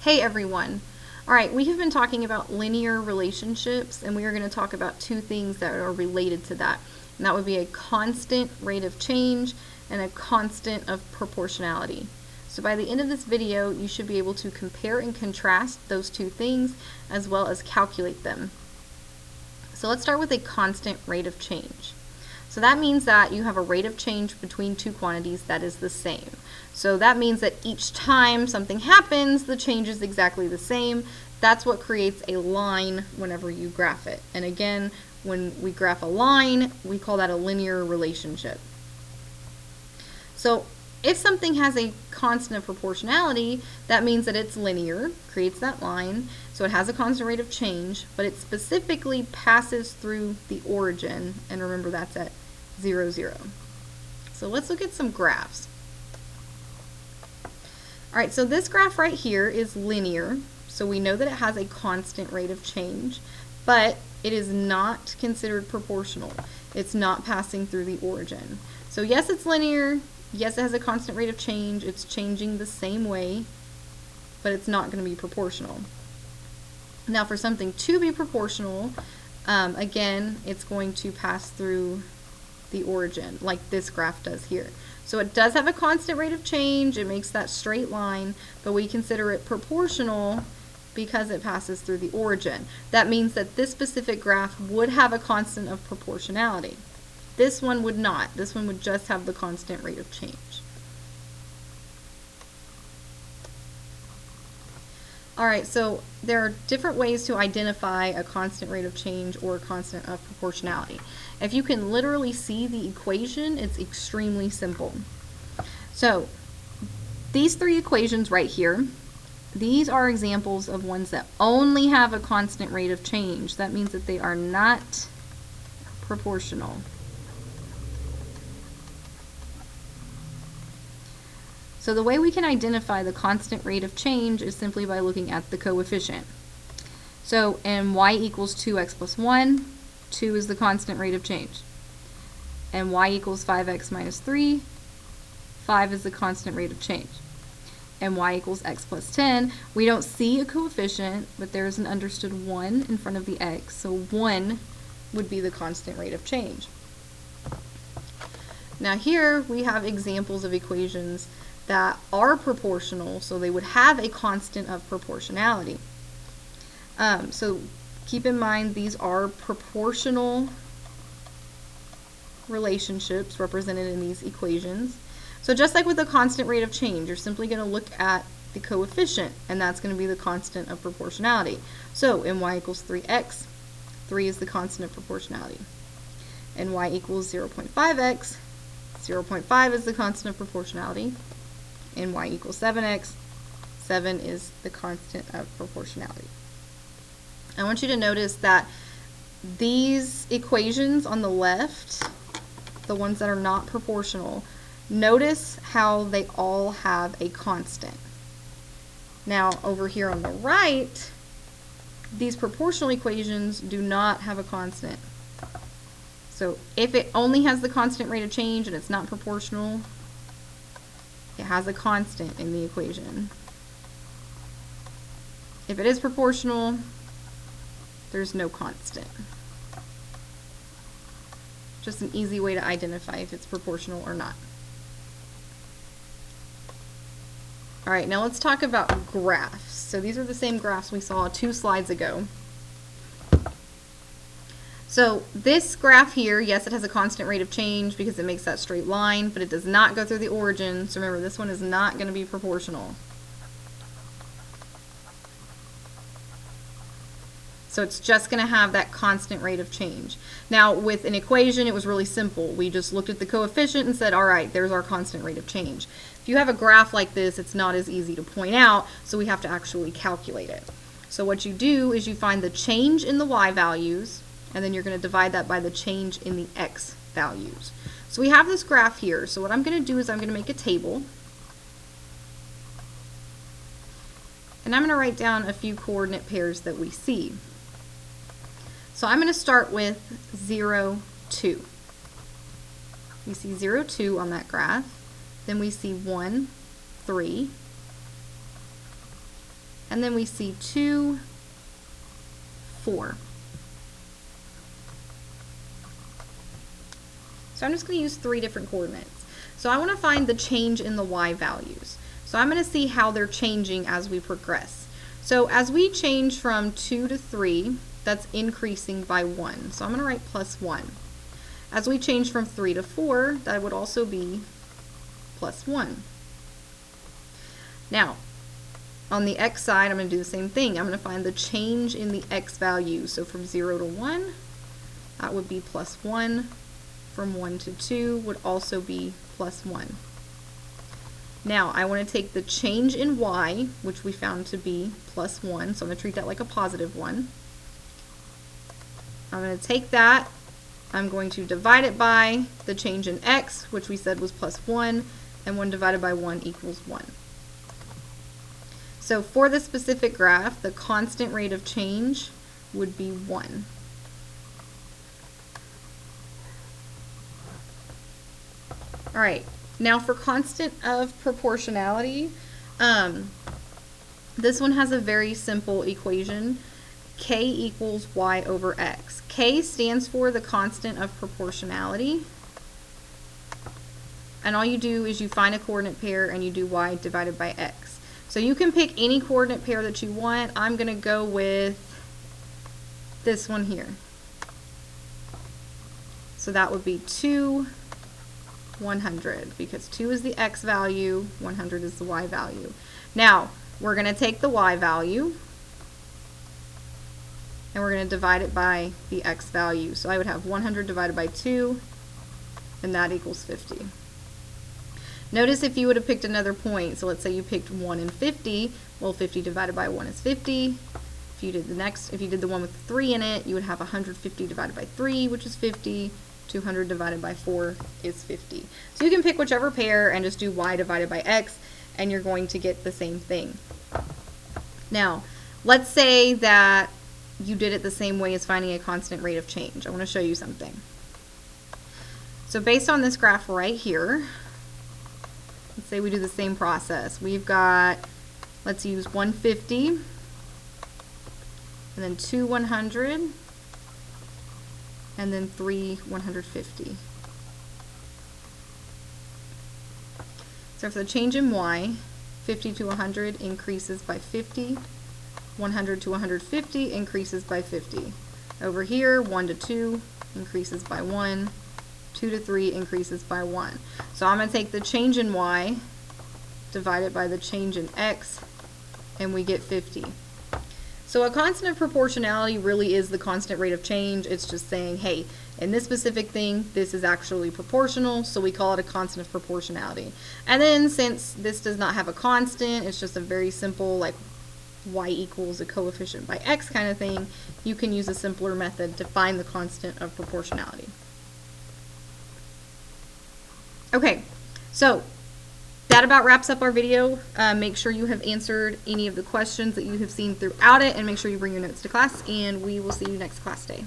Hey everyone. Alright, we have been talking about linear relationships, and we are going to talk about two things that are related to that. And that would be a constant rate of change and a constant of proportionality. So by the end of this video, you should be able to compare and contrast those two things as well as calculate them. So let's start with a constant rate of change. So that means that you have a rate of change between two quantities that is the same. So that means that each time something happens, the change is exactly the same. That's what creates a line whenever you graph it. And again, when we graph a line, we call that a linear relationship. So if something has a constant of proportionality, that means that it's linear, creates that line, so it has a constant rate of change, but it specifically passes through the origin, and remember that's at 0, 0. So let's look at some graphs. Alright, so this graph right here is linear, so we know that it has a constant rate of change, but it is not considered proportional. It's not passing through the origin. So yes, it's linear, yes, it has a constant rate of change, it's changing the same way, but it's not going to be proportional. Now for something to be proportional, again, it's going to pass through the origin, like this graph does here. So it does have a constant rate of change, it makes that straight line, but we consider it proportional because it passes through the origin. That means that this specific graph would have a constant of proportionality. This one would not. This one would just have the constant rate of change. Alright, so there are different ways to identify a constant rate of change or a constant of proportionality. If you can literally see the equation, it's extremely simple. So these three equations right here, these are examples of ones that only have a constant rate of change. That means that they are not proportional. So the way we can identify the constant rate of change is simply by looking at the coefficient. So in y equals 2x plus 1, 2 is the constant rate of change. And y equals 5x minus 3, 5 is the constant rate of change. And y equals x plus 10, we don't see a coefficient, but there is an understood 1 in front of the x, so 1 would be the constant rate of change. Now here we have examples of equations that are proportional, so they would have a constant of proportionality. So keep in mind these are proportional relationships represented in these equations. So just like with the constant rate of change, you're simply going to look at the coefficient, and that's going to be the constant of proportionality. So in y equals 3x, 3 is the constant of proportionality. And y equals 0.5x, 0.5 is the constant of proportionality. And y equals 7x, 7 is the constant of proportionality. I want you to notice that these equations on the left, the ones that are not proportional, notice how they all have a constant. Now over here on the right, these proportional equations do not have a constant. So if it only has the constant rate of change and it's not proportional, it has a constant in the equation. If it is proportional, there's no constant. Just an easy way to identify if it's proportional or not. Alright, now let's talk about graphs. So these are the same graphs we saw 2 slides ago. So this graph here, yes, it has a constant rate of change because it makes that straight line, but it does not go through the origin. So remember, this one is not going to be proportional. So it's just going to have that constant rate of change. Now with an equation, it was really simple. We just looked at the coefficient and said, all right, there's our constant rate of change. If you have a graph like this, it's not as easy to point out, so we have to actually calculate it. So what you do is you find the change in the y values, and then you're going to divide that by the change in the x values. So we have this graph here. So what I'm going to do is I'm going to make a table. And I'm going to write down a few coordinate pairs that we see. So I'm going to start with 0, 2. We see 0, 2 on that graph. Then we see 1, 3. and then we see 2, 4. So I'm just going to use 3 different coordinates. So I want to find the change in the y values. So I'm going to see how they're changing as we progress. So as we change from 2 to 3, that's increasing by 1. So I'm going to write plus 1. As we change from 3 to 4, that would also be plus 1. Now, on the x side, I'm going to do the same thing. I'm going to find the change in the x value. So from 0 to 1, that would be plus 1. From 1 to 2 would also be plus 1. Now, I want to take the change in y, which we found to be plus 1, so I'm going to treat that like a positive 1. I'm going to take that, I'm going to divide it by the change in x, which we said was plus 1, and 1 divided by 1 equals 1. So for this specific graph, the constant rate of change would be 1. All right. Now for constant of proportionality, this one has a very simple equation. K equals y over x. K stands for the constant of proportionality. And all you do is you find a coordinate pair and you do y divided by x. So you can pick any coordinate pair that you want. I'm going to go with this one here. So that would be 2, 100, because 2 is the x value, 100 is the y value. Now, we're going to take the y value, and we're going to divide it by the x value. So I would have 100 divided by 2, and that equals 50. Notice if you would have picked another point, so let's say you picked 1 and 50, well 50 divided by 1 is 50. If you did the one with 3 in it, you would have 150 divided by 3, which is 50. 200 divided by 4 is 50. So you can pick whichever pair and just do y divided by x, and you're going to get the same thing. Now, let's say that you did it the same way as finding a constant rate of change. I want to show you something. So based on this graph right here, let's say we do the same process. We've got, let's use 150, and then 2 100, and then 3 150. So for the change in y, 50 to 100 increases by 50, 100 to 150 increases by 50. Over here, 1 to 2 increases by 1, 2 to 3 increases by 1. So I'm going to take the change in y, divide it by the change in x, and we get 50. So a constant of proportionality really is the constant rate of change. It's just saying, hey, in this specific thing, this is actually proportional, so we call it a constant of proportionality. And then since this does not have a constant, it's just a very simple, like y equals a coefficient by x kind of thing, you can use a simpler method to find the constant of proportionality. Okay, so that about wraps up our video. Make sure you have answered any of the questions that you have seen throughout it, and make sure you bring your notes to class, and we will see you next class day.